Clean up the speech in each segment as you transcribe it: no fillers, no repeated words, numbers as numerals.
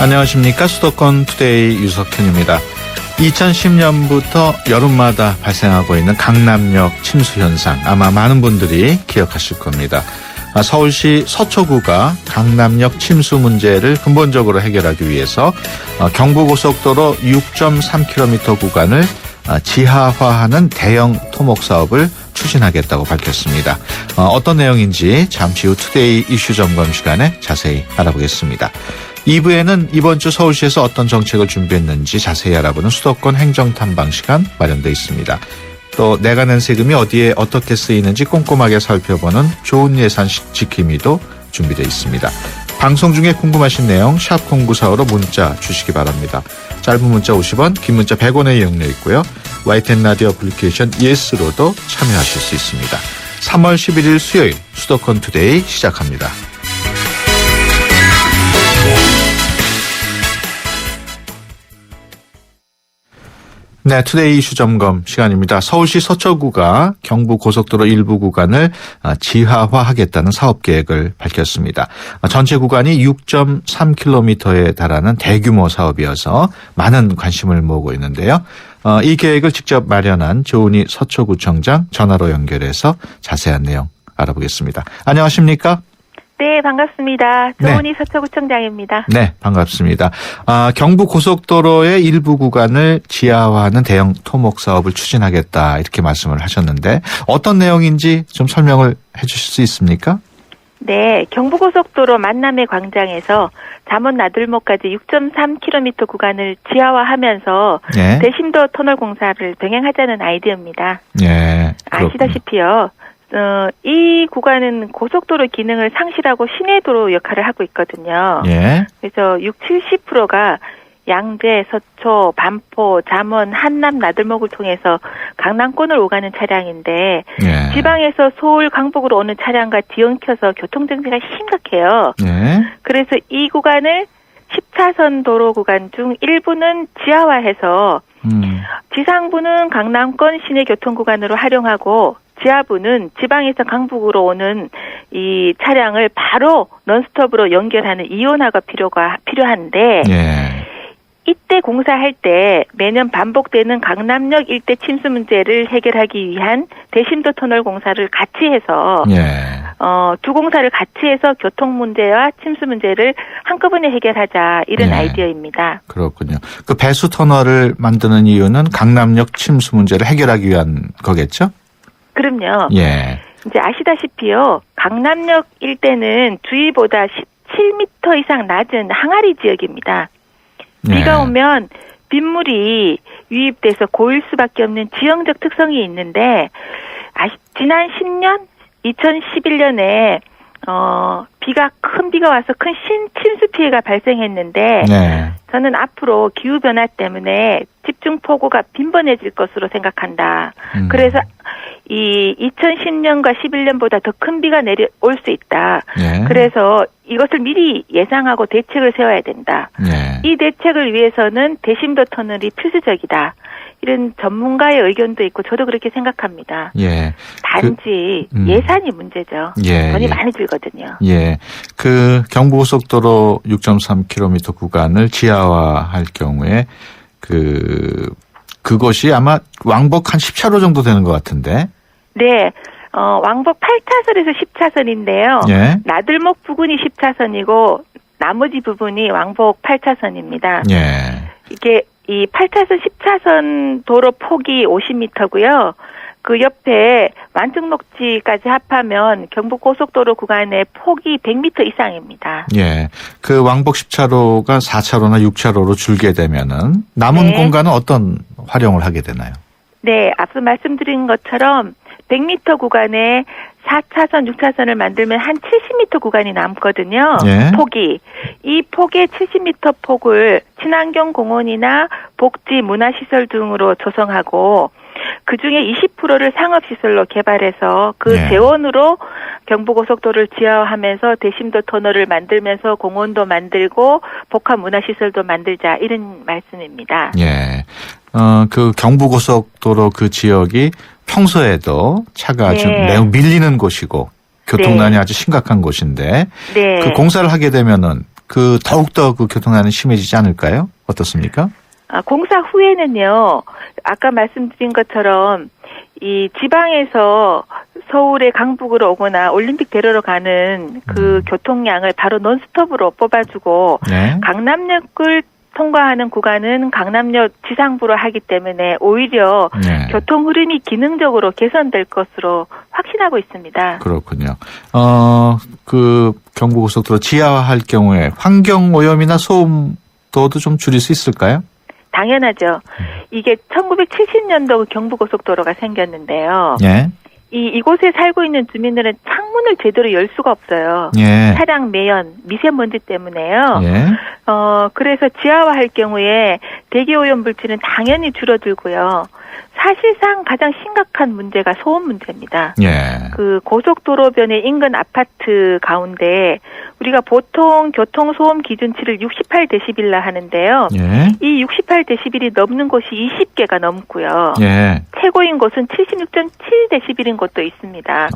안녕하십니까. 수도권 투데이 유석현입니다. 2010년부터 여름마다 발생하고 있는 강남역 침수 현상, 아마 많은 분들이 기억하실 겁니다. 서울시 서초구가 강남역 침수 문제를 근본적으로 해결하기 위해서 경부고속도로 6.3km 구간을 지하화하는 대형 토목 사업을 추진하겠다고 밝혔습니다. 어떤 내용인지 잠시 후 투데이 이슈 점검 시간에 자세히 알아보겠습니다. 2부에는 이번 주 서울시에서 어떤 정책을 준비했는지 자세히 알아보는 수도권 행정탐방 시간 마련되어 있습니다. 또 내가 낸 세금이 어디에 어떻게 쓰이는지 꼼꼼하게 살펴보는 좋은 예산 지킴이도 준비되어 있습니다. 방송 중에 궁금하신 내용 샵 0945로 문자 주시기 바랍니다. 짧은 문자 50원, 긴 문자 100원의 이용료 있고요. YTN 라디오 애플리케이션 예스로도 참여하실 수 있습니다. 3월 11일 수요일 수도권 투데이 시작합니다. 네, 투데이 이슈 점검 시간입니다. 서울시 서초구가 경부고속도로 일부 구간을 지하화하겠다는 사업 계획을 밝혔습니다. 전체 구간이 6.3km에 달하는 대규모 사업이어서 많은 관심을 모으고 있는데요. 이 계획을 직접 마련한 조은희 서초구청장 전화로 연결해서 자세한 내용 알아보겠습니다. 안녕하십니까? 네, 반갑습니다. 조은희 네. 서초구청장입니다. 네, 반갑습니다. 경부고속도로의 일부 구간을 지하화하는 대형 토목 사업을 추진하겠다 이렇게 말씀을 하셨는데 어떤 내용인지 좀 설명을 해 주실 수 있습니까? 네, 경부고속도로 만남의 광장에서 잠원 나들목까지 6.3km 구간을 지하화하면서 예. 대심도 터널 공사를 병행하자는 아이디어입니다. 예. 그렇군요. 아시다시피요. 이 구간은 고속도로 기능을 상실하고 시내도로 역할을 하고 있거든요. 예. 그래서 70%가 양재, 서초, 반포, 잠원, 한남 나들목을 통해서 강남권을 오가는 차량인데 예. 지방에서 서울, 강북으로 오는 차량과 뒤엉켜서 교통정체가 심각해요. 예. 그래서 이 구간을 10차선 도로 구간 중 일부는 지하화해서 지상부는 강남권 시내 교통구간으로 활용하고 지하부는 지방에서 강북으로 오는 이 차량을 바로 넌스톱으로 연결하는 이원화가 필요한데 예. 이때 공사할 때 매년 반복되는 강남역 일대 침수 문제를 해결하기 위한 대심도 터널 공사를 같이 해서 예. 두 공사를 같이 해서 교통 문제와 침수 문제를 한꺼번에 해결하자 이런 예. 아이디어입니다. 그렇군요. 그 배수 터널을 만드는 이유는 강남역 침수 문제를 해결하기 위한 거겠죠? 그럼요. 예. 이제 아시다시피요. 강남역 일대는 주위보다 17m 이상 낮은 항아리 지역입니다. 예. 비가 오면 빗물이 유입돼서 고일 수밖에 없는 지형적 특성이 있는데 지난 10년 2011년에 큰 비가 와서 큰 침수 피해가 발생했는데 네. 저는 앞으로 기후변화 때문에 집중폭우가 빈번해질 것으로 생각한다. 그래서 이 2010년과 11년보다 더 큰 비가 내려올 수 있다. 예. 그래서 이것을 미리 예상하고 대책을 세워야 된다. 예. 이 대책을 위해서는 대심도 터널이 필수적이다. 이런 전문가의 의견도 있고 저도 그렇게 생각합니다. 예. 단지 예산이 문제죠. 예. 돈이 예. 많이 들거든요. 예. 그 경부고속도로 6.3km 구간을 지하화할 경우에 그것이 아마 왕복 한 10차로 정도 되는 것 같은데. 네. 왕복 8차선에서 10차선인데요. 예. 나들목 부분이 10차선이고 나머지 부분이 왕복 8차선입니다. 예. 이게 이 8차선 10차선 도로 폭이 50m고요. 그 옆에 완충녹지까지 합하면 경부고속도로 구간의 폭이 100m 이상입니다. 예. 그 왕복 10차로가 4차로나 6차로로 줄게 되면은 남은 네. 공간은 어떤 활용을 하게 되나요? 네, 앞서 말씀드린 것처럼 100m 구간에 4차선, 6차선을 만들면 한 70m 구간이 남거든요. 예. 폭이. 이 폭의 70m 폭을 친환경 공원이나 복지, 문화시설 등으로 조성하고 그중에 20%를 상업시설로 개발해서 그 예. 재원으로 경부고속도로를 지하화하면서 대심도 터널을 만들면서 공원도 만들고 복합 문화시설도 만들자 이런 말씀입니다. 예. 그 경부고속도로 그 지역이 평소에도 차가 네. 좀 매우 밀리는 곳이고 교통난이 네. 아주 심각한 곳인데 네. 그 공사를 하게 되면은 그 더욱더 그 교통난이 심해지지 않을까요? 어떻습니까? 공사 후에는요, 아까 말씀드린 것처럼 이 지방에서 서울의 강북으로 오거나 올림픽대로로 가는 그 교통량을 바로 논스톱으로 뽑아주고 네. 강남역을 통과하는 구간은 강남역 지상부로 하기 때문에 오히려 네. 교통 흐름이 기능적으로 개선될 것으로 확신하고 있습니다. 그렇군요. 그 경부고속도로 지하화할 경우에 환경 오염이나 소음도도 좀 줄일 수 있을까요? 당연하죠. 이게 1970년도 경부고속도로가 생겼는데요. 예. 이곳에 살고 있는 주민들은 창문을 제대로 열 수가 없어요. 예. 차량 매연, 미세먼지 때문에요. 예. 그래서 지하화할 경우에 대기오염 물질은 당연히 줄어들고요. 사실상 가장 심각한 문제가 소음 문제입니다. 예. 그 고속도로변의 인근 아파트 가운데 우리가 보통 교통소음 기준치를 68데시벨라 하는데요. 예. 이 68데시벨이 넘는 곳이 20개가 넘고요. 예. 최고인 곳은 76.7데시벨인 곳도 있습니다.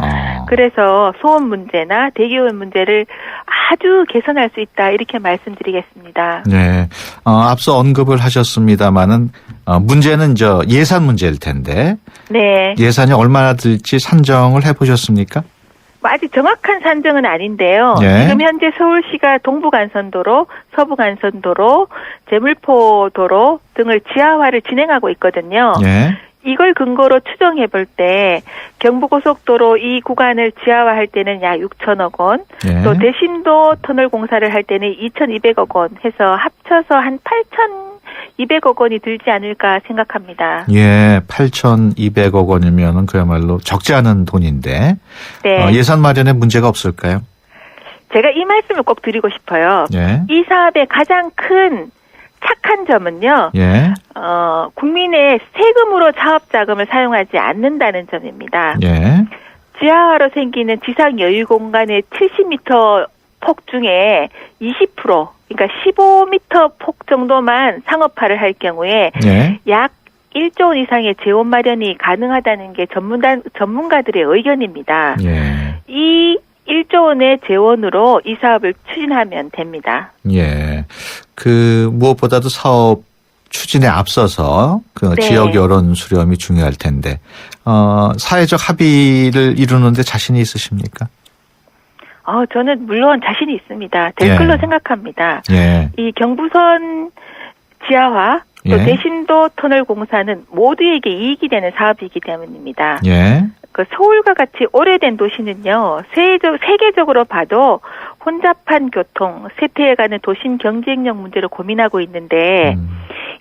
그래서 소음 문제나 대기오염 문제를 아주 개선할 수 있다 이렇게 말씀드리겠습니다. 네. 앞서 언급을 하셨습니다마는 문제는 예산 문제일 텐데. 네. 예산이 얼마나 들지 산정을 해보셨습니까? 아직 정확한 산정은 아닌데요. 예. 지금 현재 서울시가 동부간선도로, 서부간선도로, 제물포도로 등을 지하화를 진행하고 있거든요. 예. 이걸 근거로 추정해 볼 때 경부고속도로 이 구간을 지하화할 때는 약 6천억 원, 예. 또 대신도 터널 공사를 할 때는 2,200억 원 해서 합쳐서 한 8,200억 원이 들지 않을까 생각합니다. 예, 8,200억 원이면은 그야말로 적지 않은 돈인데. 네. 예산 마련에 문제가 없을까요? 제가 이 말씀을 꼭 드리고 싶어요. 예. 이 사업의 가장 큰 착한 점은요. 예. 국민의 세금으로 사업 자금을 사용하지 않는다는 점입니다. 예. 지하화로 생기는 지상 여유 공간의 70m 폭 중에 20%, 그러니까 15m 폭 정도만 상업화를 할 경우에 예. 약 1조 원 이상의 재원 마련이 가능하다는 게 전문가들의 의견입니다. 예. 이 1조 원의 재원으로 이 사업을 추진하면 됩니다. 예. 무엇보다도 사업 추진에 앞서서 네. 지역 여론 수렴이 중요할 텐데, 사회적 합의를 이루는데 자신이 있으십니까? 저는 물론 자신이 있습니다. 될 예. 걸로 생각합니다. 예. 이 경부선 지하화, 또 예. 대신도 터널 공사는 모두에게 이익이 되는 사업이기 때문입니다. 예. 그 서울과 같이 오래된 도시는요, 세계적으로 봐도 혼잡한 교통, 쇠퇴해가는 도심 경쟁력 문제를 고민하고 있는데,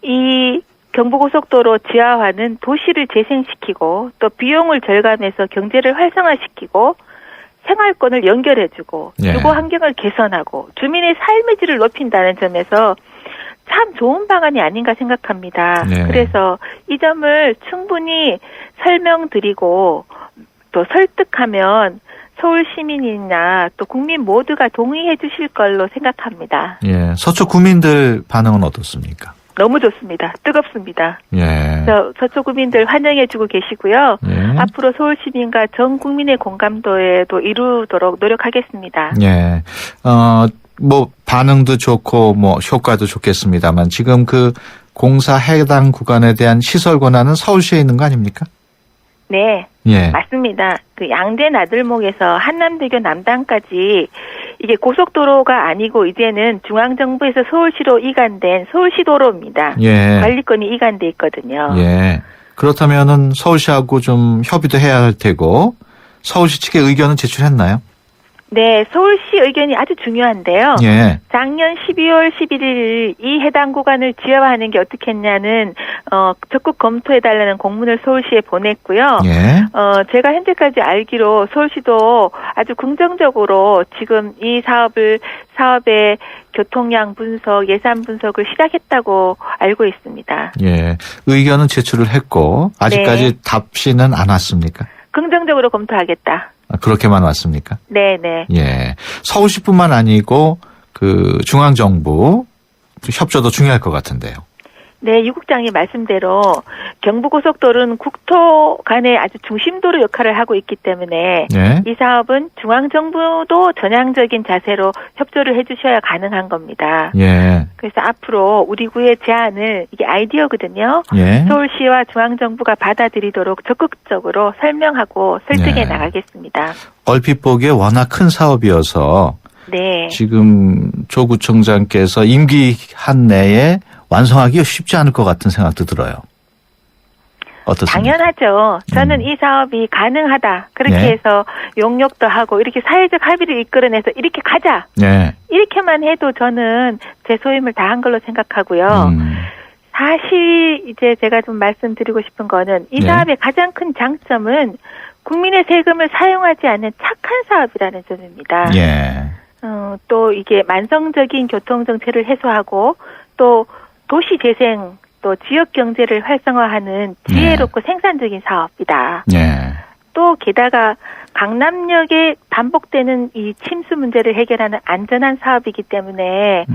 이 경부고속도로 지하화는 도시를 재생시키고 또 비용을 절감해서 경제를 활성화시키고 생활권을 연결해주고 예. 주거 환경을 개선하고 주민의 삶의 질을 높인다는 점에서 참 좋은 방안이 아닌가 생각합니다. 예. 그래서 이 점을 충분히 설명드리고 또 설득하면 서울 시민이나 또 국민 모두가 동의해 주실 걸로 생각합니다. 예. 서초 구민들 반응은 어떻습니까? 너무 좋습니다. 뜨겁습니다. 예. 서초 구민들 환영해주고 계시고요. 예. 앞으로 서울 시민과 전 국민의 공감도에도 이루도록 노력하겠습니다. 예. 반응도 좋고, 효과도 좋겠습니다만, 지금 공사 해당 구간에 대한 시설 권한은 서울시에 있는 거 아닙니까? 네. 예. 맞습니다. 양재 나들목에서 한남대교 남단까지 이게 고속도로가 아니고 이제는 중앙정부에서 서울시로 이관된 서울시도로입니다. 예. 관리권이 이관돼 있거든요. 예. 그렇다면은 서울시하고 좀 협의도 해야 할 테고, 서울시 측의 의견은 제출했나요? 네, 서울시 의견이 아주 중요한데요. 예. 작년 12월 11일 이 해당 구간을 지하화하는 게 어떻겠냐는 적극 검토해달라는 공문을 서울시에 보냈고요. 예. 제가 현재까지 알기로 서울시도 아주 긍정적으로 지금 이 사업의 교통량 분석, 예산 분석을 시작했다고 알고 있습니다. 예. 의견은 제출을 했고, 아직까지 네. 답시는 안 왔습니까? 긍정적으로 검토하겠다. 그렇게만 왔습니까? 네네. 예. 서울시뿐만 아니고 중앙정부 협조도 중요할 것 같은데요. 네, 유 국장님 말씀대로 경부고속도로는 국토 간의 아주 중심도로 역할을 하고 있기 때문에 예. 이 사업은 중앙정부도 전향적인 자세로 협조를 해주셔야 가능한 겁니다. 예. 그래서 앞으로 우리 구의 제안을, 이게 아이디어거든요. 예. 서울시와 중앙정부가 받아들이도록 적극적으로 설명하고 설득해 네. 나가겠습니다. 얼핏 보기에 워낙 큰 사업이어서 네. 지금 조 구청장께서 임기 한 내에 완성하기 쉽지 않을 것 같은 생각도 들어요. 어떻습니까? 당연하죠. 저는 이 사업이 가능하다. 그렇게 네. 해서 용역도 하고 이렇게 사회적 합의를 이끌어내서 이렇게 가자. 네. 이렇게만 해도 저는 제 소임을 다한 걸로 생각하고요. 사실 이제 제가 좀 말씀드리고 싶은 거는 이 네. 사업의 가장 큰 장점은 국민의 세금을 사용하지 않는 착한 사업이라는 점입니다. 예. 또 이게 만성적인 교통정체를 해소하고 또 도시 재생 또 지역 경제를 활성화하는 지혜롭고 생산적인 사업이다. 예. 또 게다가 강남역에 반복되는 이 침수 문제를 해결하는 안전한 사업이기 때문에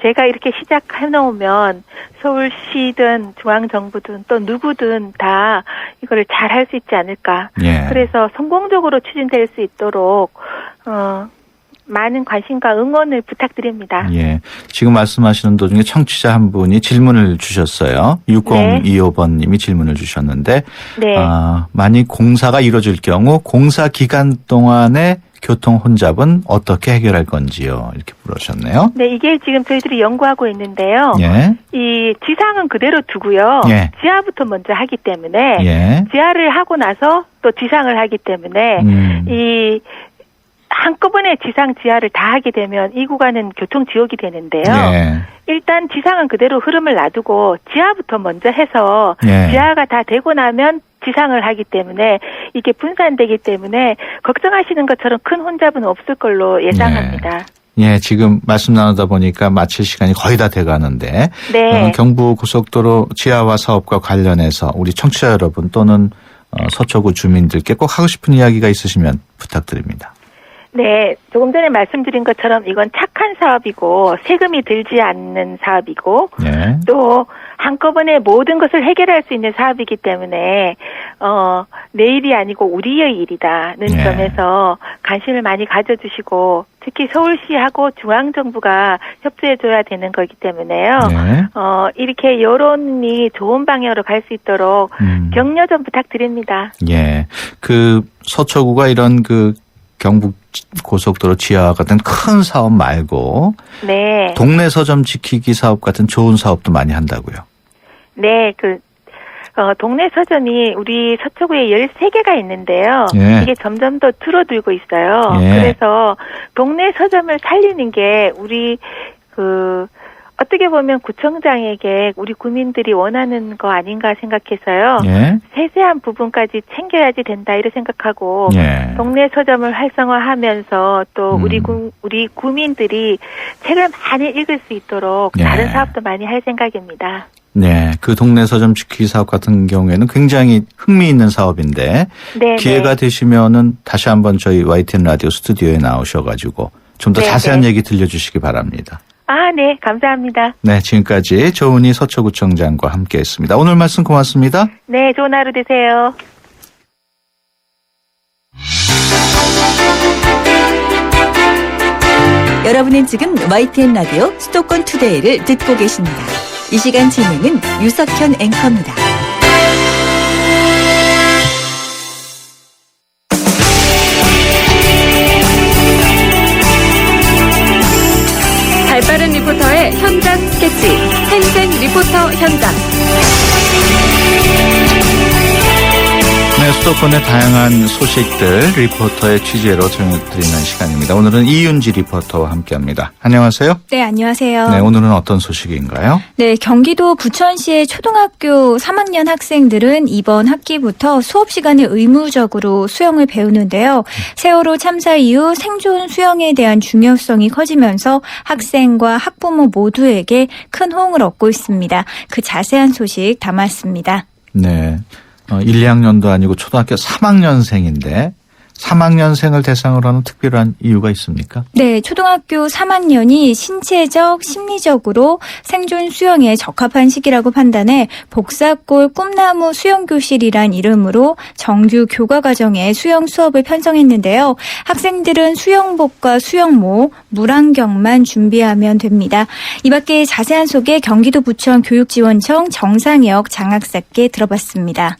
제가 이렇게 시작해 놓으면 서울시든 중앙정부든 또 누구든 다 이거를 잘 할 수 있지 않을까. 예. 그래서 성공적으로 추진될 수 있도록 많은 관심과 응원을 부탁드립니다. 예. 지금 말씀하시는 도중에 청취자 한 분이 질문을 주셨어요. 6025번 님이 질문을 주셨는데 네. 만약 공사가 이루어질 경우 공사 기간 동안에 교통 혼잡은 어떻게 해결할 건지요? 이렇게 물으셨네요. 네, 이게 지금 저희들이 연구하고 있는데요. 예. 이 지상은 그대로 두고요. 예. 지하부터 먼저 하기 때문에 예. 지하를 하고 나서 또 지상을 하기 때문에 이 한꺼번에 지상 지하를 다 하게 되면 이 구간은 교통 지옥이 되는데요. 예. 일단 지상은 그대로 흐름을 놔두고 지하부터 먼저 해서 예. 지하가 다 되고 나면 지상을 하기 때문에 이게 분산되기 때문에 걱정하시는 것처럼 큰 혼잡은 없을 걸로 예상합니다. 예, 지금 말씀 나누다 보니까 마칠 시간이 거의 다 돼가는데 네. 경부고속도로 지하화 사업과 관련해서 우리 청취자 여러분 또는 서초구 주민들께 꼭 하고 싶은 이야기가 있으시면 부탁드립니다. 네, 조금 전에 말씀드린 것처럼 이건 착한 사업이고 세금이 들지 않는 사업이고 예. 또 한꺼번에 모든 것을 해결할 수 있는 사업이기 때문에 내일이 아니고 우리의 일이다는 예. 점에서 관심을 많이 가져주시고 특히 서울시하고 중앙정부가 협조해줘야 되는 거기 때문에요. 예. 이렇게 여론이 좋은 방향으로 갈 수 있도록 격려 좀 부탁드립니다. 예. 서초구가 이런 경북 고속도로 지하화 같은 큰 사업 말고 네. 동네 서점 지키기 사업 같은 좋은 사업도 많이 한다고요. 네, 동네 서점이 우리 서초구에 13개가 있는데요. 예. 이게 점점 더 줄어들고 있어요. 예. 그래서 동네 서점을 살리는 게 우리 어떻게 보면 구청장에게 우리 구민들이 원하는 거 아닌가 생각해서요. 예. 세세한 부분까지 챙겨야지 된다 이렇게 생각하고 예. 동네 서점을 활성화하면서 또 우리 구민들이 책을 많이 읽을 수 있도록 예. 다른 사업도 많이 할 생각입니다. 네, 동네 서점 지키기 사업 같은 경우에는 굉장히 흥미있는 사업인데 네, 기회가 되시면은 다시 한번 저희 YTN 라디오 스튜디오에 나오셔가지고 좀 더 네, 자세한 네. 얘기 들려주시기 바랍니다. 네, 감사합니다. 네, 지금까지 조은희 서초구청장과 함께했습니다. 오늘 말씀 고맙습니다. 네, 좋은 하루 되세요. 여러분은 지금 YTN 라디오 수도권 투데이를 듣고 계십니다. 이 시간 진행은 유석현 앵커입니다. 발빠른 리포터의 현장 스케치, 행생 리포터 현장. 네, 수도권의 다양한 소식들 리포터의 취재로 전해드리는 시간입니다. 오늘은 이윤지 리포터와 함께합니다. 안녕하세요. 네, 안녕하세요. 네, 오늘은 어떤 소식인가요? 네, 경기도 부천시의 초등학교 3학년 학생들은 이번 학기부터 수업 시간에 의무적으로 수영을 배우는데요. 세월호 참사 이후 생존 수영에 대한 중요성이 커지면서 학생과 학부모 모두에게 큰 호응을 얻고 있습니다. 그 자세한 소식 담았습니다. 네. 1, 2학년도 아니고 초등학교 3학년생인데 3학년생을 대상으로 하는 특별한 이유가 있습니까? 네, 초등학교 3학년이 신체적, 심리적으로 생존 수영에 적합한 시기라고 판단해 복사골 꿈나무 수영교실이란 이름으로 정규 교과과정에 수영 수업을 편성했는데요. 학생들은 수영복과 수영모, 물안경만 준비하면 됩니다. 이 밖에 자세한 소개 경기도 부천 교육지원청 정상혁 장학사께 들어봤습니다.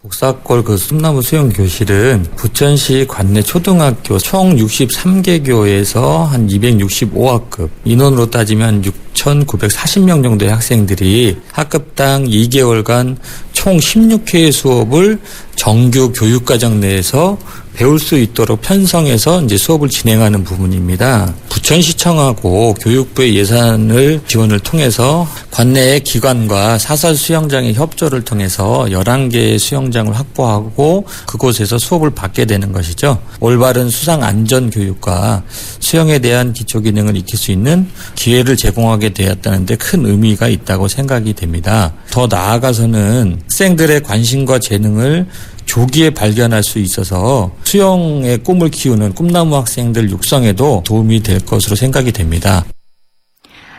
복사골 꿈나무 수영교실은 부천시 관내 초등학교 총 63개교에서 한 265학급, 인원으로 따지면 6,940명 정도의 학생들이 학급당 2개월간 총 16회의 수업을 정규 교육과정 내에서 배울 수 있도록 편성해서 이제 수업을 진행하는 부분입니다. 부천시청하고 교육부의 예산을 지원을 통해서 관내의 기관과 사설 수영장의 협조를 통해서 11개의 수영장을 확보하고 그곳에서 수업을 받게 되는 것이죠. 올바른 수상 안전 교육과 수영에 대한 기초 기능을 익힐 수 있는 기회를 제공하게 되었다는 데 큰 의미가 있다고 생각이 됩니다. 더 나아가서는 학생들의 관심과 재능을 조기에 발견할 수 있어서 수영의 꿈을 키우는 꿈나무 학생들 육성에도 도움이 될 것으로 생각이 됩니다.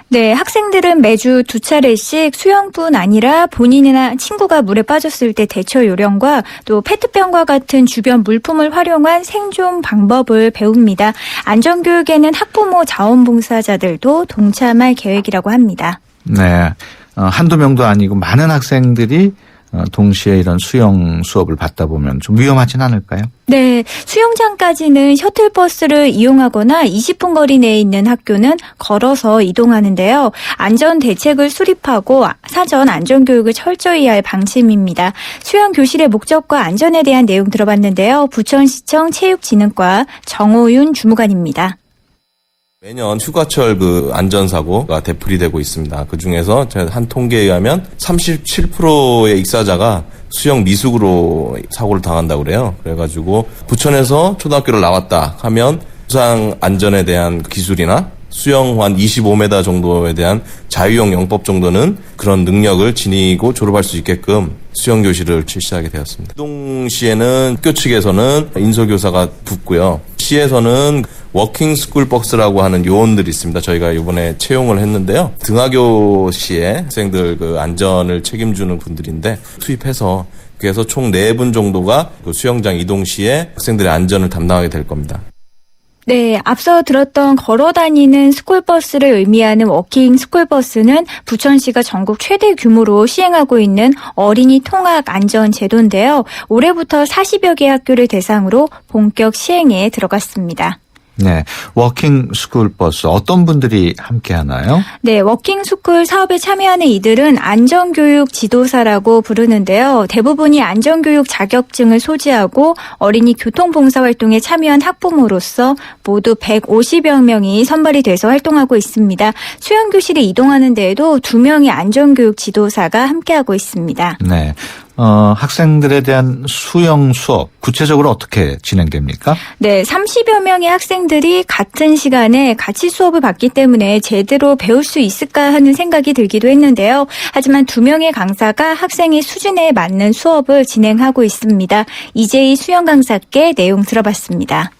네, 학생들은 매주 2차례씩 수영뿐 아니라 본인이나 친구가 물에 빠졌을 때 대처 요령과 또 페트병과 같은 주변 물품을 활용한 생존 방법을 배웁니다. 안전교육에는 학부모 자원봉사자들도 동참할 계획이라고 합니다. 네, 한두 명도 아니고 많은 학생들이 동시에 이런 수영 수업을 받다 보면 좀 위험하진 않을까요? 네, 수영장까지는 셔틀버스를 이용하거나 20분 거리 내에 있는 학교는 걸어서 이동하는데요. 안전 대책을 수립하고 사전 안전교육을 철저히 할 방침입니다. 수영교실의 목적과 안전에 대한 내용 들어봤는데요. 부천시청 체육진흥과 정호윤 주무관입니다. 매년 휴가철 안전사고가 되풀이되고 있습니다. 그 중에서 한 통계에 의하면 37%의 익사자가 수영 미숙으로 사고를 당한다고 그래요. 그래가지고 부천에서 초등학교를 나왔다 하면 수상 안전에 대한 기술이나 수영 한 25m 정도에 대한 자유형 영법 정도는 그런 능력을 지니고 졸업할 수 있게끔 수영교실을 실시하게 되었습니다. 동시에는 학교 측에서는 인솔교사가 붙고요. 시에서는 워킹 스쿨 버스라고 하는 요원들이 있습니다. 저희가 이번에 채용을 했는데요. 등하교 시에 학생들 안전을 책임주는 분들인데 투입해서 그래서 총 4분 정도가 수영장 이동 시에 학생들의 안전을 담당하게 될 겁니다. 네, 앞서 들었던 걸어다니는 스쿨버스를 의미하는 워킹 스쿨버스는 부천시가 전국 최대 규모로 시행하고 있는 어린이 통학 안전 제도인데요. 올해부터 40여 개 학교를 대상으로 본격 시행에 들어갔습니다. 네, 워킹 스쿨 버스 어떤 분들이 함께 하나요? 네, 워킹 스쿨 사업에 참여하는 이들은 안전교육 지도사라고 부르는데요. 대부분이 안전교육 자격증을 소지하고 어린이 교통봉사활동에 참여한 학부모로서 모두 150여 명이 선발이 돼서 활동하고 있습니다. 수영교실에 이동하는 데에도 2명의 안전교육 지도사가 함께하고 있습니다. 네. 학생들에 대한 수영 수업 구체적으로 어떻게 진행됩니까? 네, 30여 명의 학생들이 같은 시간에 같이 수업을 받기 때문에 제대로 배울 수 있을까 하는 생각이 들기도 했는데요. 하지만 2명의 강사가 학생의 수준에 맞는 수업을 진행하고 있습니다. 이재희 수영 강사께 내용 들어봤습니다.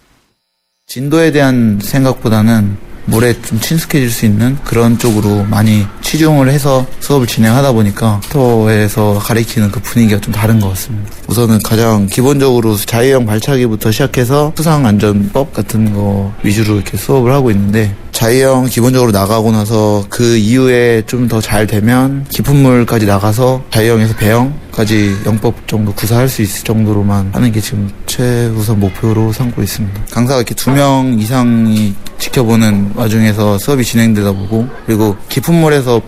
진도에 대한 생각보다는 물에 좀 친숙해질 수 있는 그런 쪽으로 많이 치중을 해서 수업을 진행하다 보니까 스토어에서 가리키는 그 분위기가 좀 다른 것 같습니다. 우선은 가장 기본적으로 자유형 발차기부터 시작해서 수상안전법 같은 거 위주로 이렇게 수업을 하고 있는데 자유형 기본적으로 나가고 나서 그 이후에 좀 더 잘 되면 깊은 물까지 나가서 자유형에서 배영까지 영법 정도 구사할 수 있을 정도로만 하는 게 지금 최우선 목표로 삼고 있습니다. 강사가 이렇게 2명 이상이 지켜보는 와중에서 수업이 진행되다 보고 그리고 깊은 물에서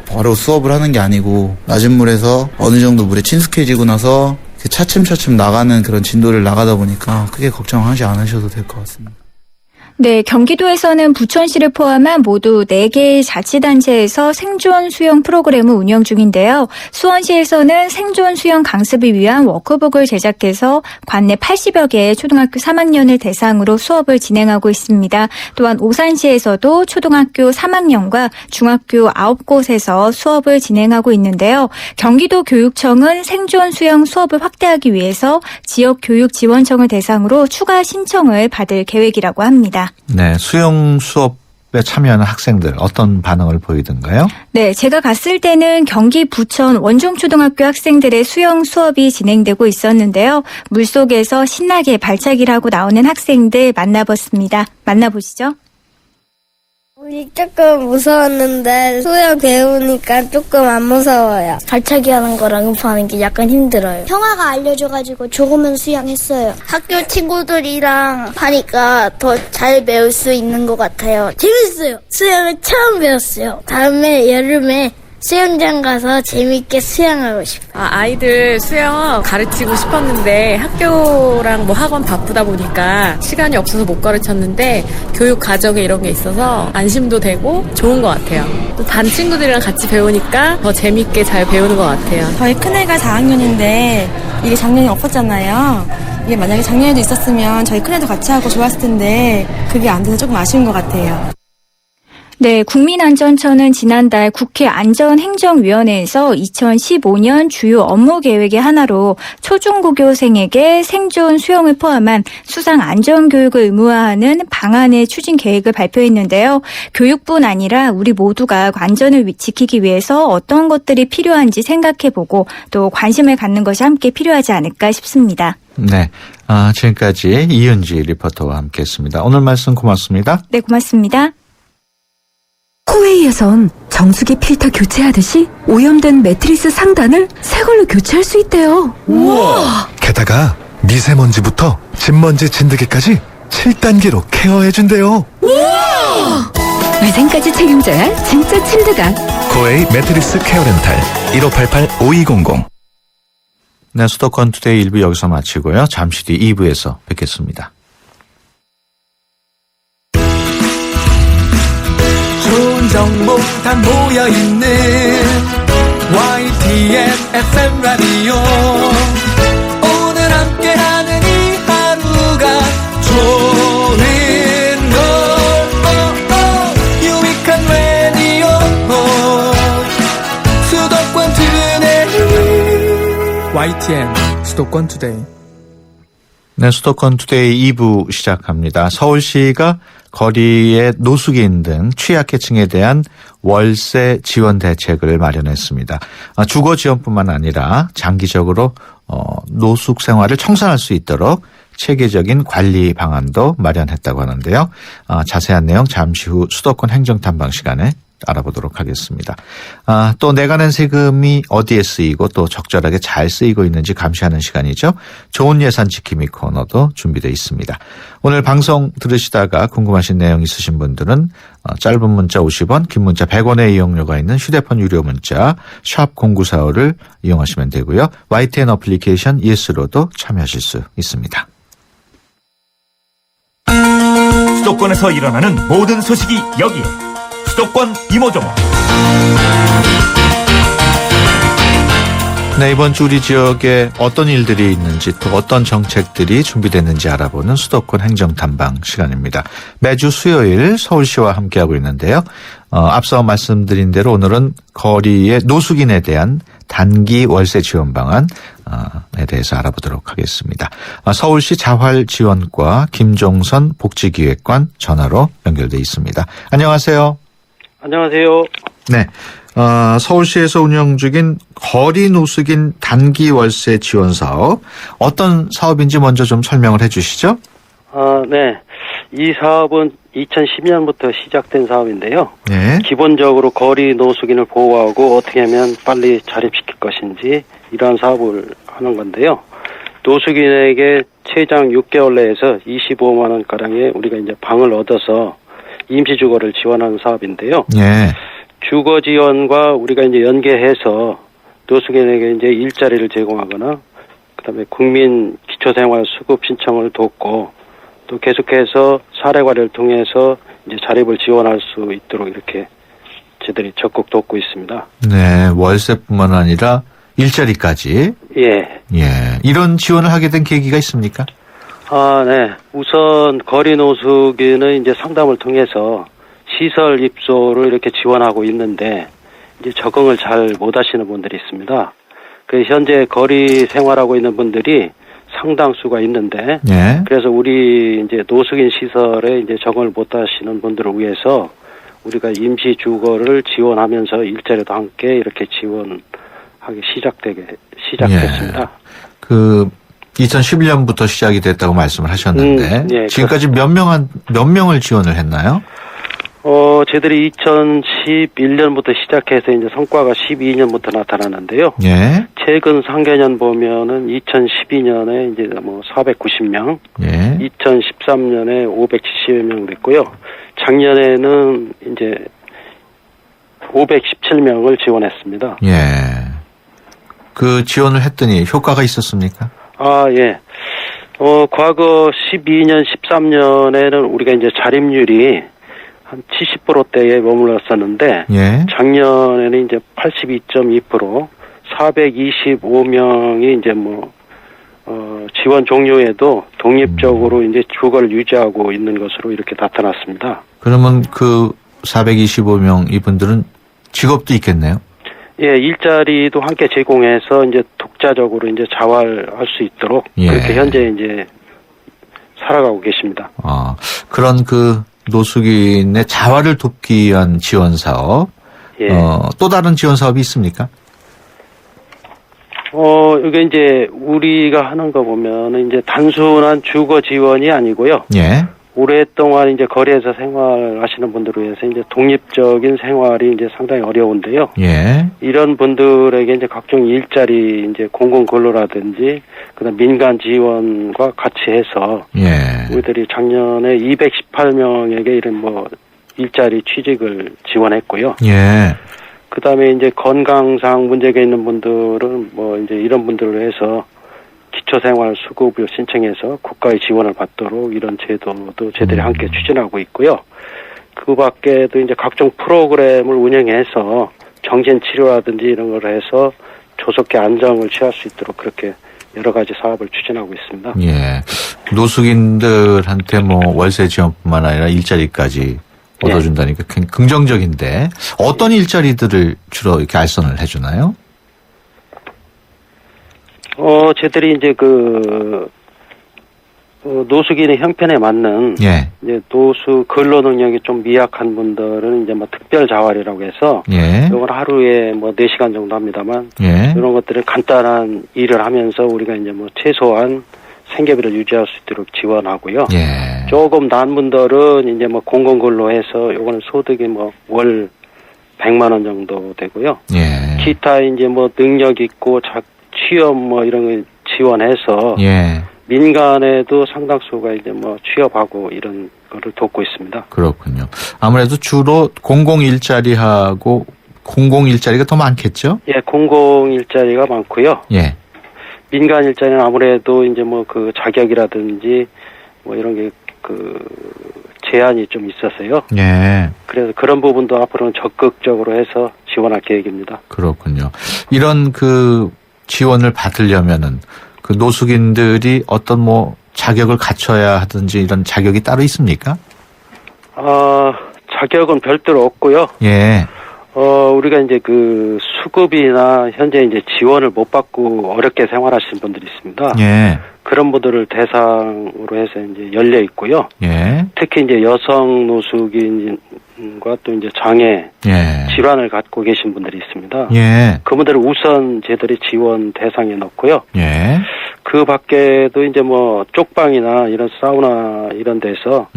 바로 수업을 하는 게 아니고 낮은 물에서 어느 정도 물에 친숙해지고 나서 차츰차츰 나가는 그런 진도를 나가다 보니까 크게 걱정하지 않으셔도 될 것 같습니다. 네, 경기도에서는 부천시를 포함한 모두 4개의 자치단체에서 생존 수영 프로그램을 운영 중인데요. 수원시에서는 생존 수영 강습을 위한 워크북을 제작해서 관내 80여 개의 초등학교 3학년을 대상으로 수업을 진행하고 있습니다. 또한 오산시에서도 초등학교 3학년과 중학교 9곳에서 수업을 진행하고 있는데요. 경기도 교육청은 생존 수영 수업을 확대하기 위해서 지역교육지원청을 대상으로 추가 신청을 받을 계획이라고 합니다. 네, 수영 수업에 참여하는 학생들 어떤 반응을 보이던가요? 네, 제가 갔을 때는 경기 부천 원종초등학교 학생들의 수영 수업이 진행되고 있었는데요. 물속에서 신나게 발차기를 하고 나오는 학생들 만나봤습니다. 만나보시죠. 우리 조금 무서웠는데 수영 배우니까 조금 안 무서워요. 발차기 하는 거랑 음파하는 게 약간 힘들어요. 형아가 알려줘가지고 조금은 수영했어요. 학교 친구들이랑 하니까 더 잘 배울 수 있는 것 같아요. 재밌어요. 수영을 처음 배웠어요. 다음에 여름에 수영장 가서 재밌게 수영하고 싶어요. 아이들 수영 가르치고 싶었는데 학교랑 학원 바쁘다 보니까 시간이 없어서 못 가르쳤는데 교육 과정에 이런 게 있어서 안심도 되고 좋은 것 같아요. 또 반 친구들이랑 같이 배우니까 더 재밌게 잘 배우는 것 같아요. 저희 큰애가 4학년인데 이게 작년에 없었잖아요. 이게 만약에 작년에도 있었으면 저희 큰애도 같이 하고 좋았을 텐데 그게 안 돼서 조금 아쉬운 것 같아요. 네, 국민안전처는 지난달 국회 안전행정위원회에서 2015년 주요 업무 계획의 하나로 초중고교생에게 생존 수영을 포함한 수상 안전교육을 의무화하는 방안의 추진 계획을 발표했는데요. 교육뿐 아니라 우리 모두가 안전을 지키기 위해서 어떤 것들이 필요한지 생각해보고 또 관심을 갖는 것이 함께 필요하지 않을까 싶습니다. 네, 지금까지 이은지 리포터와 함께했습니다. 오늘 말씀 고맙습니다. 네, 고맙습니다. 코웨이에선 정수기 필터 교체하듯이 오염된 매트리스 상단을 새 걸로 교체할 수 있대요. 우와! 게다가 미세먼지부터 진먼지 진드기까지 7단계로 케어해준대요. 우와! 위생까지 책임져야 진짜 침대다. 코웨이 매트리스 케어 렌탈 1588-5200. 네, 수도권 투데이 1부 여기서 마치고요. 잠시 뒤 2부에서 뵙겠습니다. 좋은 정보 다 모여있는 YTN FM 라디오 오늘 함께하는 이 하루가 좋은 걸 유익한 라디오 수도권 투데이 YTN 수도권 투데이. 네, 수도권 투데이 2부 시작합니다. 서울시가 거리의 노숙인 등 취약계층에 대한 월세 지원 대책을 마련했습니다. 주거 지원뿐만 아니라 장기적으로 노숙 생활을 청산할 수 있도록 체계적인 관리 방안도 마련했다고 하는데요. 자세한 내용 잠시 후 수도권 행정탐방 시간에 알아보도록 하겠습니다. 또 내가 낸 세금이 어디에 쓰이고 또 적절하게 잘 쓰이고 있는지 감시하는 시간이죠. 좋은 예산 지킴이 코너도 준비되어 있습니다. 오늘 방송 들으시다가 궁금하신 내용 있으신 분들은 짧은 문자 50원, 긴 문자 100원의 이용료가 있는 휴대폰 유료 문자 샵 0945를 이용하시면 되고요. YTN 어플리케이션 예스로도 참여하실 수 있습니다. 수도권에서 일어나는 모든 소식이 여기에 수도권 이모저모. 네, 이번 주 우리 지역에 어떤 일들이 있는지 또 어떤 정책들이 준비됐는지 알아보는 수도권 행정탐방 시간입니다. 매주 수요일 서울시와 함께하고 있는데요. 앞서 말씀드린 대로 오늘은 거리의 노숙인에 대한 단기 월세 지원 방안에 대해서 알아보도록 하겠습니다. 서울시 자활지원과 김종선 복지기획관 전화로 연결돼 있습니다. 안녕하세요. 안녕하세요. 네. 서울시에서 운영 중인 거리 노숙인 단기 월세 지원 사업 어떤 사업인지 먼저 좀 설명을 해 주시죠. 네. 이 사업은 2010년부터 시작된 사업인데요. 네. 기본적으로 거리 노숙인을 보호하고 어떻게 하면 빨리 자립시킬 것인지 이러한 사업을 하는 건데요. 노숙인에게 최장 6개월 내에서 25만 원가량의 우리가 이제 방을 얻어서 임시주거를 지원하는 사업인데요. 네. 주거 지원과 우리가 이제 연계해서 노숙인에게 이제 일자리를 제공하거나 그다음에 국민 기초생활 수급 신청을 돕고 또 계속해서 사례 관리를 통해서 이제 자립을 지원할 수 있도록 이렇게 저희들이 적극 돕고 있습니다. 네, 월세뿐만 아니라 일자리까지. 예. 예. 이런 지원을 하게 된 계기가 있습니까? 네. 우선 거리 노숙인은 이제 상담을 통해서 시설 입소를 이렇게 지원하고 있는데 이제 적응을 잘 못하시는 분들이 있습니다. 그 현재 거리 생활하고 있는 분들이 상당수가 있는데, 예. 그래서 우리 이제 노숙인 시설에 이제 적응을 못하시는 분들을 위해서 우리가 임시 주거를 지원하면서 일자리도 함께 이렇게 지원하기 시작됐습니다. 예. 2011년부터 시작이 됐다고 말씀을 하셨는데 예, 지금까지 몇 명을 지원을 했나요? 저희들이 2011년부터 시작해서 이제 성과가 12년부터 나타나는데요. 예. 최근 상계년 보면은 2012년에 이제 뭐 490명, 예. 2013년에 570명 됐고요. 작년에는 이제 517명을 지원했습니다. 예. 그 지원을 했더니 효과가 있었습니까? 예. 과거 12년, 13년에는 우리가 이제 자립률이 한 70%대에 머물렀었는데, 예. 작년에는 이제 82.2%, 425명이 이제 지원 종료에도 독립적으로 이제 주거를 유지하고 있는 것으로 이렇게 나타났습니다. 그러면 그 425명 이분들은 직업도 있겠네요? 예, 일자리도 함께 제공해서 이제 독자적으로 이제 자활할 수 있도록 예. 그렇게 현재 이제 살아가고 계십니다. 그런 그 노숙인의 자활을 돕기 위한 지원 사업, 예. 또 다른 지원 사업이 있습니까? 이게 이제 우리가 하는 거 보면은 이제 단순한 주거 지원이 아니고요. 예. 오랫동안 이제 거리에서 생활하시는 분들을 위해서 이제 독립적인 생활이 이제 상당히 어려운데요. 예. 이런 분들에게 이제 각종 일자리 이제 공공근로라든지 그다음 민간 지원과 같이 해서 예. 우리들이 작년에 218명에게 이런 일자리 취직을 지원했고요. 예. 그다음에 이제 건강상 문제가 있는 분들은 이제 이런 분들을 해서 기초생활수급을 신청해서 국가의 지원을 받도록 이런 제도도 저희들이 함께 추진하고 있고요. 그 밖에도 이제 각종 프로그램을 운영해서 정신치료라든지 이런 걸 해서 조속히 안정을 취할 수 있도록 그렇게 여러 가지 사업을 추진하고 있습니다. 예. 노숙인들한테 월세 지원뿐만 아니라 일자리까지 얻어준다니까 굉장히 긍정적인데 어떤 일자리들을 주로 이렇게 알선을 해주나요? 저희들이 이제 노숙인의 형편에 맞는 예. 이제 노숙 근로 능력이 좀 미약한 분들은 이제 특별 자활이라고 해서 예. 이건 하루에 4시간 정도 합니다만 예. 이런 것들은 간단한 일을 하면서 우리가 이제 최소한 생계비를 유지할 수 있도록 지원하고요. 예. 조금 나은 분들은 이제 공공근로해서 요거는 소득이 월 100만 원 정도 되고요. 예. 기타 이제 능력 있고 취업 이런 거 지원해서 예. 민간에도 상당수가 이제 취업하고 이런 거를 돕고 있습니다. 그렇군요. 아무래도 주로 공공 일자리가 더 많겠죠? 예, 공공 일자리가 많고요. 예. 민간 일자리는 아무래도 이제 그 자격이라든지 이런 게 제한이 좀 있어서요. 예. 그래서 그런 부분도 앞으로는 적극적으로 해서 지원할 계획입니다. 그렇군요. 이런 지원을 받으려면은 노숙인들이 어떤 자격을 갖춰야 하든지 이런 자격이 따로 있습니까? 자격은 별도로 없고요. 예. 우리가 이제 수급이나 현재 이제 지원을 못 받고 어렵게 생활하시는 분들이 있습니다. 예. 그런 분들을 대상으로 해서 이제 열려 있고요. 예. 특히 이제 여성 노숙인과 또 이제 장애 예. 질환을 갖고 계신 분들이 있습니다. 예. 그분들을 우선 저희들이 지원 대상에 넣고요. 예. 그 밖에도 이제 쪽방이나 이런 사우나 이런 데서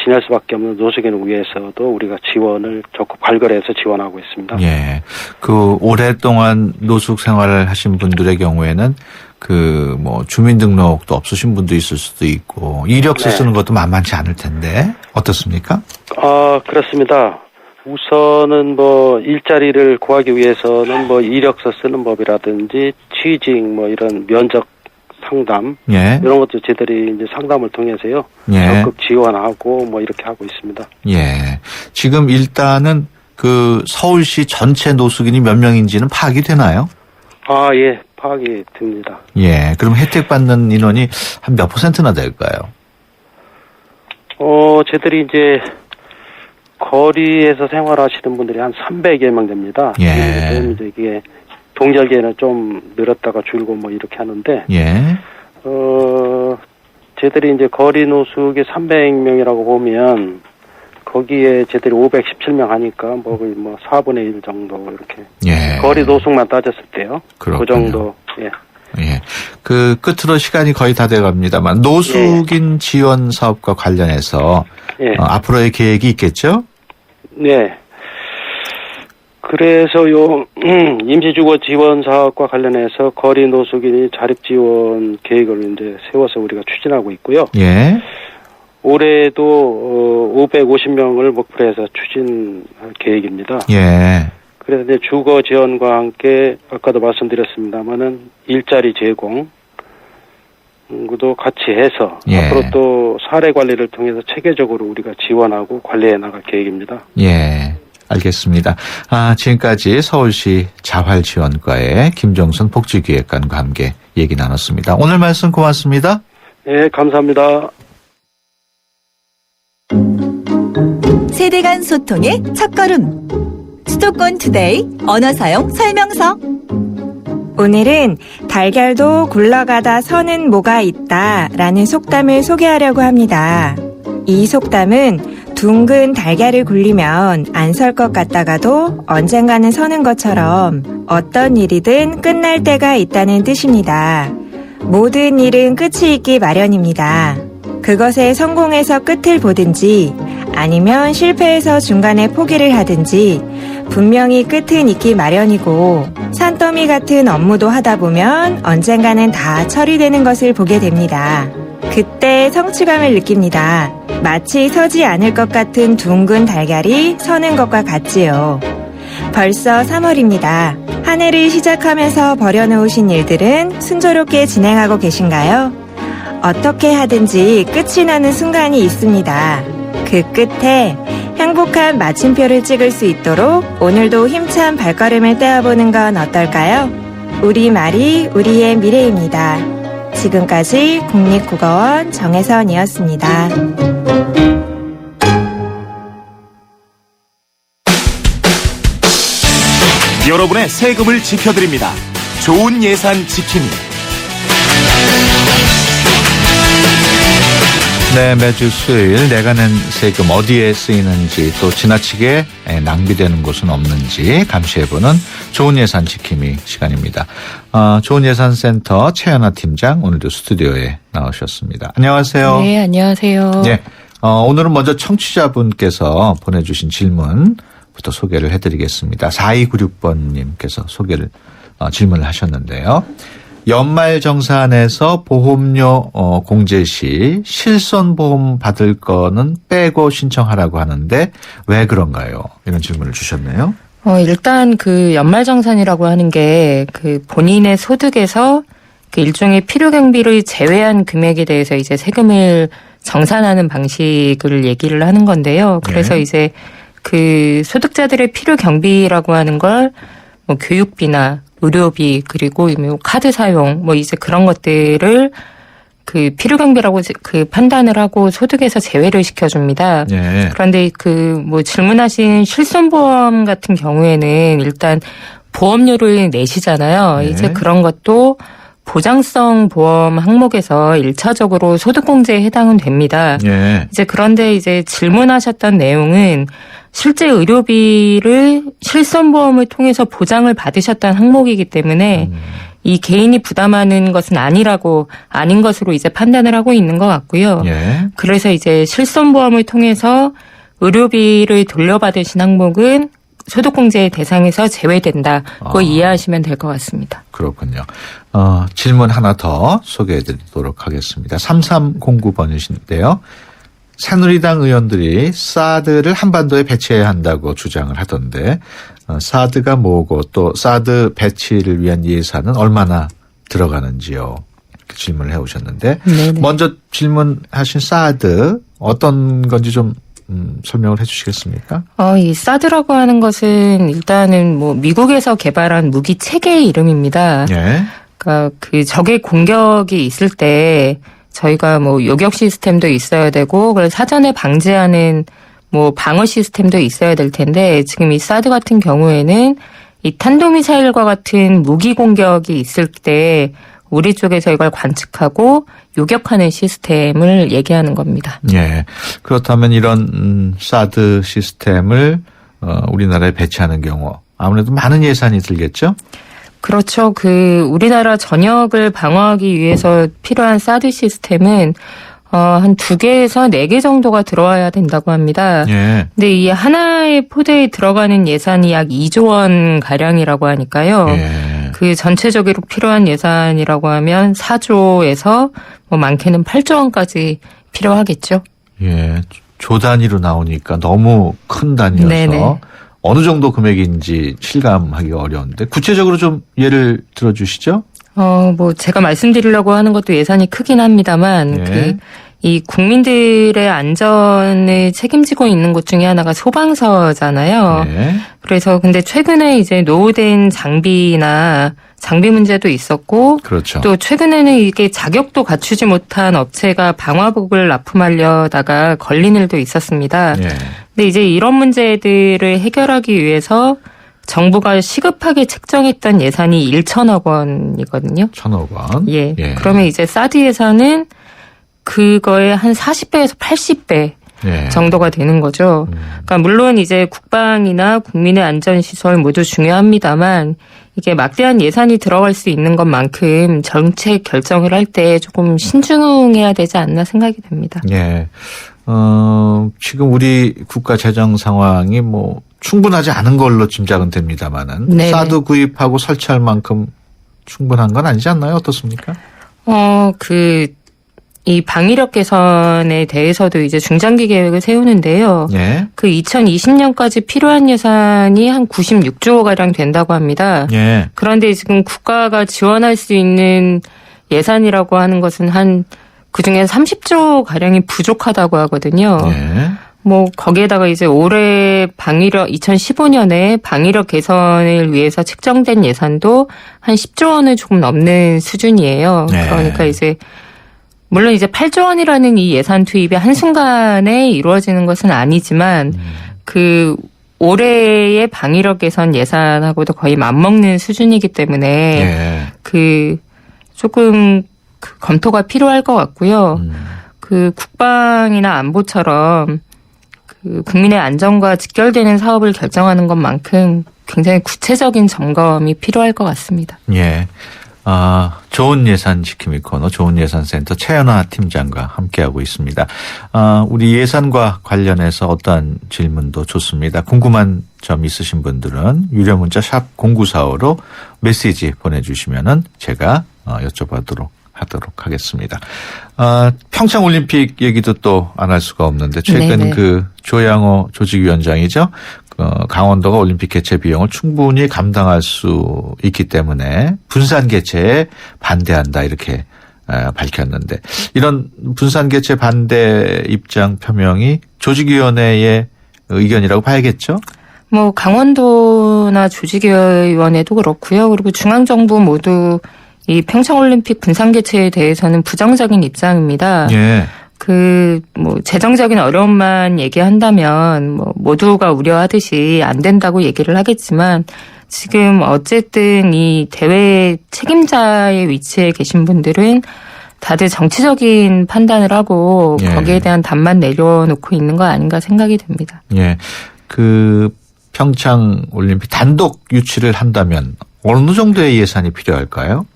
지낼 수밖에 없는 노숙인을 위해서도 우리가 지원을 적극 발굴해서 지원하고 있습니다. 예. 오랫동안 노숙 생활을 하신 분들의 경우에는 주민등록도 없으신 분도 있을 수도 있고 이력서 네. 쓰는 것도 만만치 않을 텐데 어떻습니까? 그렇습니다. 우선은 일자리를 구하기 위해서는 이력서 쓰는 법이라든지 취직 이런 면접 상담 예. 이런 것도 저희들이 이제 상담을 통해서요. 예. 적극 지원하고 뭐 이렇게 하고 있습니다. 예. 지금 일단은 그 서울시 전체 노숙인이 몇 명인지는 파악이 되나요? 아, 예. 파악이 됩니다. 예. 그럼 혜택 받는 인원이 한 몇 %나 될까요? 저희들이 이제 거리에서 생활하시는 분들이 한 300여 명 됩니다. 예. 지금 이제 이게 동절기에는 좀 늘었다가 줄고 뭐 이렇게 하는데, 예. 저희들이 이제 거리 노숙이 300명이라고 보면, 거기에 저희들이 517명 하니까 뭐 4분의 1 정도 이렇게. 예. 거리 노숙만 따졌을 때요. 그렇군요. 그 정도, 예. 예. 그 끝으로 시간이 거의 다 돼 갑니다만 노숙인 지원 사업과 관련해서 예. 앞으로의 계획이 있겠죠? 네. 그래서 임시주거 지원 사업과 관련해서 거리 노숙인이 자립 지원 계획을 이제 세워서 우리가 추진하고 있고요. 예. 올해도 550명을 목표로 해서 추진할 계획입니다. 예. 그래서 이제 주거 지원과 함께 아까도 말씀드렸습니다만은 일자리 제공 도 같이 해서 예. 앞으로 또 사례 관리를 통해서 체계적으로 우리가 지원하고 관리해 나갈 계획입니다. 예. 알겠습니다. 지금까지 서울시 자활지원과의 김정순 복지기획관과 함께 얘기 나눴습니다. 오늘 말씀 고맙습니다. 네, 감사합니다. 세대 간 소통의 첫걸음. 수도권 투데이 언어 사용 설명서. 오늘은 달걀도 굴러가다 서는 뭐가 있다 라는 속담을 소개하려고 합니다. 이 속담은 둥근 달걀을 굴리면 안 설 것 같다가도 언젠가는 서는 것처럼 어떤 일이든 끝날 때가 있다는 뜻입니다. 모든 일은 끝이 있기 마련입니다. 그것에 성공해서 끝을 보든지 아니면 실패해서 중간에 포기를 하든지 분명히 끝은 있기 마련이고 산더미 같은 업무도 하다 보면 언젠가는 다 처리되는 것을 보게 됩니다. 그때 성취감을 느낍니다. 마치 서지 않을 것 같은 둥근 달걀이 서는 것과 같지요. 벌써 3월입니다. 한 해를 시작하면서 벌여놓으신 일들은 순조롭게 진행하고 계신가요? 어떻게 하든지 끝이 나는 순간이 있습니다. 그 끝에 행복한 마침표를 찍을 수 있도록 오늘도 힘찬 발걸음을 떼어보는 건 어떨까요? 우리말이 우리의 미래입니다. 지금까지 국립국어원 정혜선이었습니다. 여러분의 세금을 지켜드립니다. 좋은 예산 지킴이. 네, 매주 수요일 내가 낸 세금 어디에 쓰이는지 또 지나치게 낭비되는 곳은 없는지 감시해보는 좋은 예산 지킴이 시간입니다. 좋은 예산센터 최연아 팀장 오늘도 스튜디오에 나오셨습니다. 안녕하세요. 네, 안녕하세요. 네, 오늘은 먼저 청취자분께서 보내주신 질문부터 소개를 해드리겠습니다. 4296번님께서 질문을 하셨는데요. 연말정산에서 보험료 공제 시 실손보험 받을 거는 빼고 신청하라고 하는데 왜 그런가요? 이런 질문을 주셨네요. 일단 그 연말정산이라고 하는 게 그 본인의 소득에서 그 일종의 필요경비를 제외한 금액에 대해서 이제 세금을 정산하는 방식을 얘기를 하는 건데요. 그래서 네. 이제 그 소득자들의 필요경비라고 하는 걸 뭐 교육비나 의료비 그리고 카드 사용 뭐 이제 그런 것들을 그 필요경비라고 그 판단을 하고 소득에서 제외를 시켜줍니다. 네. 그런데 그 뭐 질문하신 실손보험 같은 경우에는 일단 보험료를 내시잖아요. 네. 이제 그런 것도 보장성 보험 항목에서 1차적으로 소득공제에 해당은 됩니다. 네. 이제 그런데 이제 질문하셨던 내용은 실제 의료비를 실손보험을 통해서 보장을 받으셨던 항목이기 때문에 이 개인이 부담하는 것은 아닌 것으로 이제 판단을 하고 있는 것 같고요. 예. 그래서 이제 실손보험을 통해서 의료비를 돌려받으신 항목은 소득공제의 대상에서 제외된다고 이해하시면 될 것 같습니다. 그렇군요. 질문 하나 더 소개해드리도록 하겠습니다. 3309번이신데요. 새누리당 의원들이 사드를 한반도에 배치해야 한다고 주장을 하던데 사드가 뭐고 또 사드 배치를 위한 예산은 얼마나 들어가는지요? 질문을 해오셨는데 네네. 먼저 질문하신 사드 어떤 건지 좀 설명을 해주시겠습니까? 이 사드라고 하는 것은 일단은 뭐 미국에서 개발한 무기 체계의 이름입니다. 예. 그러니까 그 적의 공격이 있을 때 저희가 뭐 요격 시스템도 있어야 되고 그걸 사전에 방지하는 뭐 방어 시스템도 있어야 될 텐데 지금 이 사드 같은 경우에는 이 탄도미사일과 같은 무기 공격이 있을 때 우리 쪽에서 이걸 관측하고 요격하는 시스템을 얘기하는 겁니다. 예. 그렇다면 이런 사드 시스템을 우리나라에 배치하는 경우 아무래도 많은 예산이 들겠죠? 그렇죠. 우리나라 전역을 방어하기 위해서 필요한 사드 시스템은 한 2개에서 4개 정도가 들어와야 된다고 합니다. 예. 근데 이 하나의 포대에 들어가는 예산이 약 2조 원 가량이라고 하니까요. 예. 그 전체적으로 필요한 예산이라고 하면 4조에서 뭐 많게는 8조 원까지 필요하겠죠. 예. 조 단위로 나오니까 너무 큰 단위여서 네네. 어느 정도 금액인지 실감하기가 어려운데 구체적으로 좀 예를 들어주시죠. 뭐 제가 말씀드리려고 하는 것도 예산이 크긴 합니다만 예. 이 국민들의 안전을 책임지고 있는 곳 중에 하나가 소방서잖아요. 예. 그래서 근데 최근에 이제 노후된 장비나 장비 문제도 있었고 그렇죠. 또 최근에는 이게 자격도 갖추지 못한 업체가 방화복을 납품하려다가 걸린 일도 있었습니다. 예. 근데 이제 이런 문제들을 해결하기 위해서 정부가 시급하게 책정했던 예산이 1천억 원이거든요. 1,000억 원. 예. 예. 그러면 이제 사드 예산은 그거의 한 40배에서 80배 예. 정도가 되는 거죠. 그러니까 물론 이제 국방이나 국민의 안전시설 모두 중요합니다만 이게 막대한 예산이 들어갈 수 있는 것만큼 정책 결정을 할 때 조금 신중해야 되지 않나 생각이 됩니다. 예. 지금 우리 국가 재정 상황이 뭐 충분하지 않은 걸로 짐작은 됩니다만은 네네. 사드 구입하고 설치할 만큼 충분한 건 아니지 않나요? 어떻습니까? 이 방위력 개선에 대해서도 이제 중장기 계획을 세우는데요. 예. 2020년까지 필요한 예산이 한 96조 가량 된다고 합니다. 예. 그런데 지금 국가가 지원할 수 있는 예산이라고 하는 것은 그중에 30조 가량이 부족하다고 하거든요. 예. 뭐 거기에다가 이제 올해 2015년에 방위력 개선을 위해서 책정된 예산도 한 10조 원을 조금 넘는 수준이에요. 네. 그러니까 이제 물론 이제 8조 원이라는 이 예산 투입이 한순간에 이루어지는 것은 아니지만 올해의 방위력 개선 예산하고도 거의 맞먹는 수준이기 때문에 예. 조금 검토가 필요할 것 같고요. 국방이나 안보처럼 국민의 안전과 직결되는 사업을 결정하는 것만큼 굉장히 구체적인 점검이 필요할 것 같습니다. 예. 좋은 예산 지킴이 코너, 좋은 예산센터 최연화 팀장과 함께하고 있습니다. 우리 예산과 관련해서 어떠한 질문도 좋습니다. 궁금한 점 있으신 분들은 유료 문자 샵 0945로 메시지 보내주시면은 제가 여쭤보도록 하겠습니다. 평창 올림픽 얘기도 또 안 할 수가 없는데 최근 네네. 조양호 조직위원장이죠. 강원도가 올림픽 개최 비용을 충분히 감당할 수 있기 때문에 분산 개최에 반대한다 이렇게 밝혔는데 이런 분산 개최 반대 입장 표명이 조직위원회의 의견이라고 봐야겠죠? 뭐 강원도나 조직위원회도 그렇고요. 그리고 중앙정부 모두 이 평창올림픽 분산 개최에 대해서는 부정적인 입장입니다. 예. 뭐 재정적인 어려움만 얘기한다면 뭐 모두가 우려하듯이 안 된다고 얘기를 하겠지만 지금 어쨌든 이 대회 책임자의 위치에 계신 분들은 다들 정치적인 판단을 하고 거기에 대한 답만 내려놓고 있는 거 아닌가 생각이 듭니다. 예. 평창 올림픽 단독 유치를 한다면 어느 정도의 예산이 필요할까요?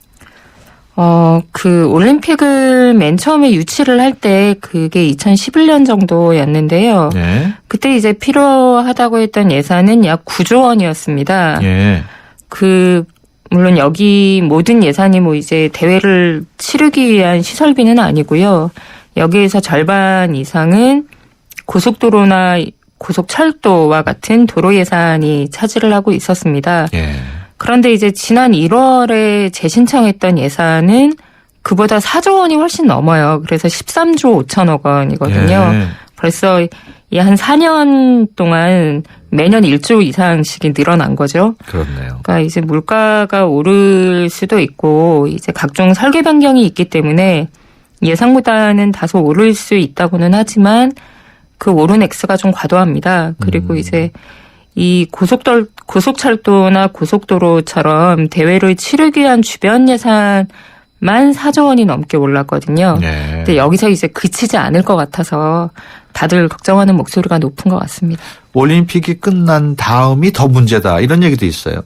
올림픽을 맨 처음에 유치를 할 때 그게 2011년 정도였는데요. 예. 그때 이제 필요하다고 했던 예산은 약 9조 원이었습니다. 예. 물론 여기 모든 예산이 뭐 이제 대회를 치르기 위한 시설비는 아니고요. 여기에서 절반 이상은 고속도로나 고속철도와 같은 도로 예산이 차지를 하고 있었습니다. 예. 그런데 이제 지난 1월에 재신청했던 예산은 그보다 4조 원이 훨씬 넘어요. 그래서 13조 5천억 원이거든요. 예. 벌써 이 한 4년 동안 매년 1조 이상씩이 늘어난 거죠. 그렇네요. 그러니까 이제 물가가 오를 수도 있고 이제 각종 설계 변경이 있기 때문에 예상보다는 다소 오를 수 있다고는 하지만 그 오른 액수가 좀 과도합니다. 그리고 이제 이 고속철도나 고속도로처럼 대회를 치르기 위한 주변 예산만 4조 원이 넘게 올랐거든요. 네. 근데 여기서 이제 그치지 않을 것 같아서 다들 걱정하는 목소리가 높은 것 같습니다. 올림픽이 끝난 다음이 더 문제다. 이런 얘기도 있어요.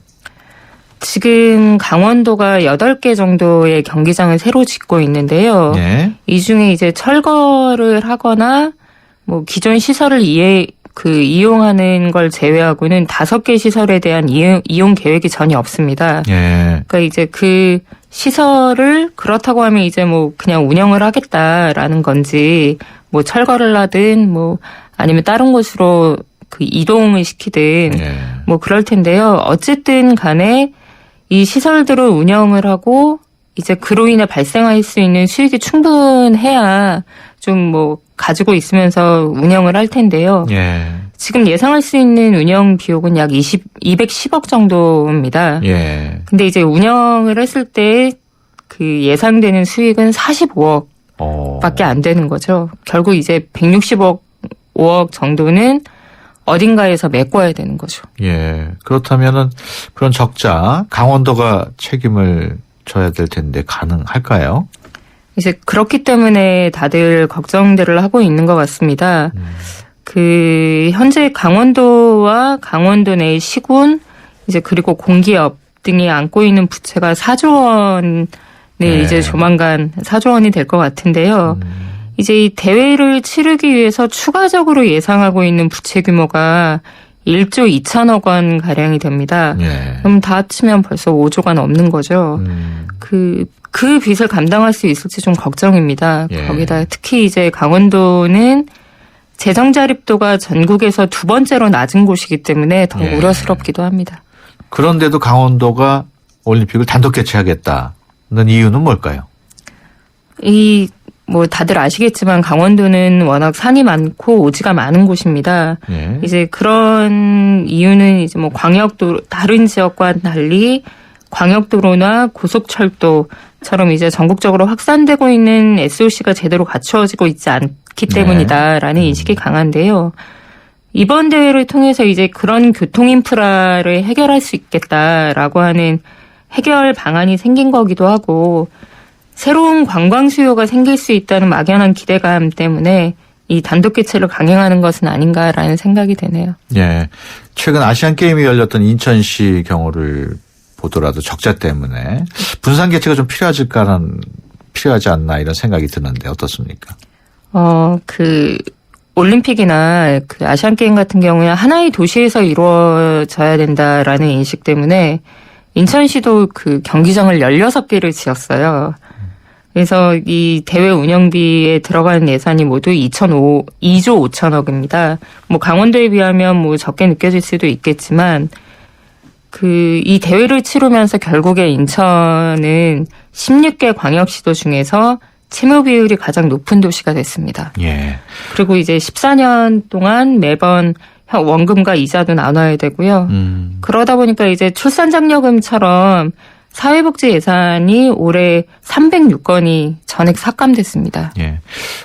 지금 강원도가 8개 정도의 경기장을 새로 짓고 있는데요. 네. 이 중에 이제 철거를 하거나 뭐 기존 시설을 이용하는 걸 제외하고는 5개 시설에 대한 이용 계획이 전혀 없습니다. 예. 그러니까 이제 그 시설을 그렇다고 하면 이제 뭐 그냥 운영을 하겠다라는 건지 뭐 철거를 하든 뭐 아니면 다른 곳으로 그 이동을 시키든 뭐 그럴 텐데요. 어쨌든 간에 이 시설들을 운영을 하고 이제 그로 인해 발생할 수 있는 수익이 충분해야 좀 뭐 가지고 있으면서 운영을 할 텐데요. 예. 지금 예상할 수 있는 운영 비용은 약 210억 정도입니다. 예. 근데 이제 운영을 했을 때 그 예상되는 수익은 45억 밖에 안 되는 거죠. 결국 이제 165억 정도는 어딘가에서 메꿔야 되는 거죠. 예. 그렇다면은 그런 적자 강원도가 책임을 져야 될 텐데 가능할까요? 이제 그렇기 때문에 다들 걱정들을 하고 있는 것 같습니다. 그 현재 강원도와 강원도 내 시군 이제 그리고 공기업 등이 안고 있는 부채가 4조 원을 이제 조만간 4조 원이 될 것 같은데요. 이제 이 대회를 치르기 위해서 추가적으로 예상하고 있는 부채 규모가 1조 2천억 원 가량이 됩니다. 그럼 다 합치면 벌써 5조가 넘는 거죠. 그 빚을 감당할 수 있을지 좀 걱정입니다. 거기다 특히 이제 강원도는 재정 자립도가 전국에서 2번째로 낮은 곳이기 때문에 더 우려스럽기도 합니다. 그런데도 강원도가 올림픽을 단독 개최하겠다는 이유는 뭘까요? 뭐 다들 아시겠지만 강원도는 워낙 산이 많고 오지가 많은 곳입니다. 이제 그런 이유는 이제 뭐 광역도로 다른 지역과 달리 광역도로나 고속철도처럼 이제 전국적으로 확산되고 있는 SOC가 제대로 갖추어지고 있지 않기 때문이다라는 인식이 강한데요. 이번 대회를 통해서 이제 그런 교통 인프라를 해결할 수 있겠다라고 하는 해결 방안이 생긴 거기도 하고 새로운 관광 수요가 생길 수 있다는 막연한 기대감 때문에 이 단독 개최를 강행하는 것은 아닌가라는 생각이 드네요. 예. 최근 아시안 게임이 열렸던 인천시 경우를 보더라도 적자 때문에 분산 개최가 좀 필요하지 않나 이런 생각이 드는데 어떻습니까? 올림픽이나 그 아시안 게임 같은 경우에 하나의 도시에서 이루어져야 된다라는 인식 때문에 인천시도 그 경기장을 16개를 지었어요. 그래서 이 대회 운영비에 들어가는 예산이 모두 2조 5천억입니다. 뭐 강원도에 비하면 뭐 적게 느껴질 수도 있겠지만 이 대회를 치르면서 결국에 인천은 16개 광역시도 중에서 채무 비율이 가장 높은 도시가 됐습니다. 예. 그리고 이제 14년 동안 매번 원금과 이자도 나눠야 되고요. 그러다 보니까 이제 출산장려금처럼 사회복지 예산이 올해 306건이 전액 삭감됐습니다. 예.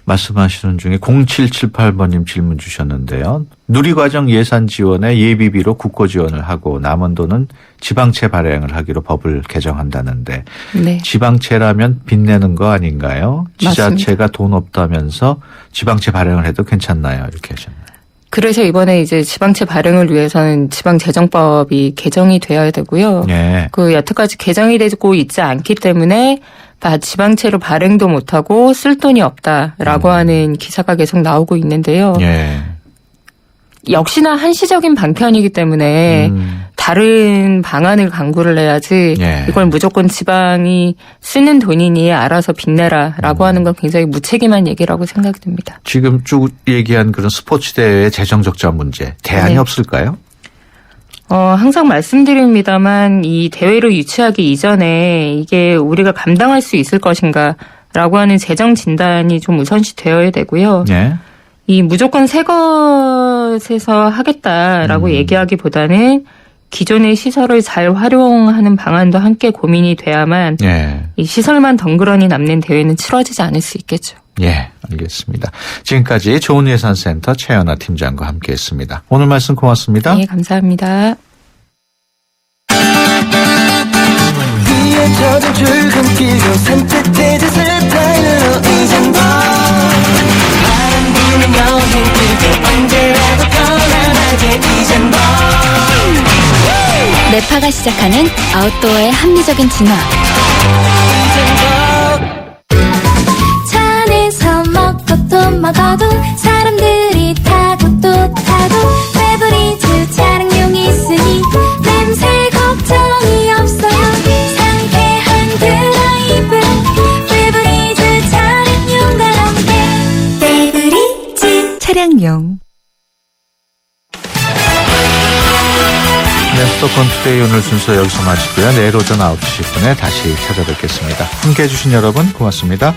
말씀하시는 중에 0778번님 질문 주셨는데요. 누리과정 예산 지원에 예비비로 국고 지원을 하고 남은 돈은 지방채 발행을 하기로 법을 개정한다는데 네. 지방채라면 빚내는 거 아닌가요? 지자체가 맞습니다. 돈 없다면서 지방채 발행을 해도 괜찮나요? 이렇게 하셨나요? 그래서 이번에 이제 지방채 발행을 위해서는 지방재정법이 개정이 되어야 되고요. 예. 여태까지 개정이 되고 있지 않기 때문에 지방채로 발행도 못하고 쓸 돈이 없다라고 하는 기사가 계속 나오고 있는데요. 예. 역시나 한시적인 방편이기 때문에 다른 방안을 강구를 해야지 이걸 무조건 지방이 쓰는 돈이니 알아서 빚내라라고 하는 건 굉장히 무책임한 얘기라고 생각이 듭니다. 지금 쭉 얘기한 그런 스포츠 대회의 재정 적자 문제 대안이 없을까요? 항상 말씀드립니다만 이 대회를 유치하기 이전에 이게 우리가 감당할 수 있을 것인가라고 하는 재정 진단이 좀 우선시 되어야 되고요. 네. 이 무조건 새 것에서 하겠다라고 얘기하기보다는 기존의 시설을 잘 활용하는 방안도 함께 고민이 돼야만 이 시설만 덩그러니 남는 대회는 치러지지 않을 수 있겠죠. 예, 알겠습니다. 지금까지 좋은예산센터 최연아 팀장과 함께했습니다. 오늘 말씀 고맙습니다. 네, 감사합니다. 위에 젖은 출근길로 산뜻해진 스타일로 이젠 더 바람 부는 여행길도 언제라도 편안하게 이젠 더 네파가 시작하는 아웃도어의 합리적인 진화. 차 안에서 먹고 또 먹어도 사람들이 타고 또 타도 페브리즈 차량용이 있으니 냄새 걱정이 없어요. 상쾌한 드라이브 페브리즈 차량용과 함께 페브리즈 차량용. 네, 수도권 투데이 오늘 순서 여기서 마치고요. 내일 오전 9시 10분에 다시 찾아뵙겠습니다. 함께해 주신 여러분 고맙습니다.